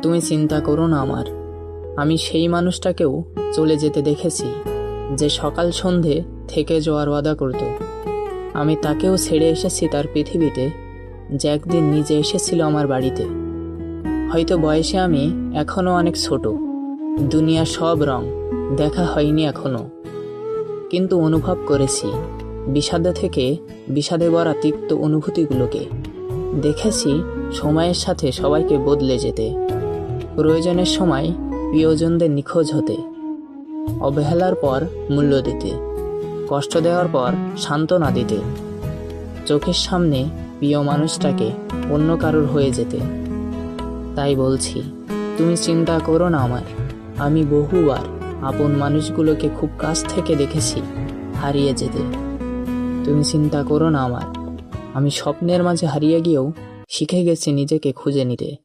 তুমি চিন্তা করো না আমার। আমি সেই মানুষটাকেও চলে যেতে দেখেছি, যে সকাল সন্ধে থেকে যাওয়ার ওয়াদা করত। আমি তাকেও ছেড়ে এসেছি তার পৃথিবীতে, যে একদিন নিজে এসেছিল আমার বাড়িতে। হয়তো বয়সে আমি এখনো অনেক ছোট, দুনিয়া সব রং দেখা হয়নি এখনো, কিন্তু অনুভব করেছি বিষাদে থেকে বিষাদে ভরা তিক্ত অনুভূতিগুলোকে। দেখেছি সময়ের সাথে সবাইকে বদলে যেতে, প্রয়োজনের সময় প্রিয়জনদের নিখোঁজ হতে, অবহেলার পর মূল্য দিতে, কষ্ট দেওয়ার পর সান্ত্বনা দিতে, চোখের সামনে প্রিয় মানুষটাকে অন্য কারোর হয়ে যেতে। তাই বলছি, তুমি চিন্তা করো না আমার। আমি বহুবার আপন মানুষগুলোকে খুব কাছ থেকে দেখেছি হারিয়ে যেতে। তুমি চিন্তা করো না আমার। আমি স্বপ্নের মাঝে হারিয়ে গিয়েও শিখে গেছি নিজেকে খুঁজে নিতে।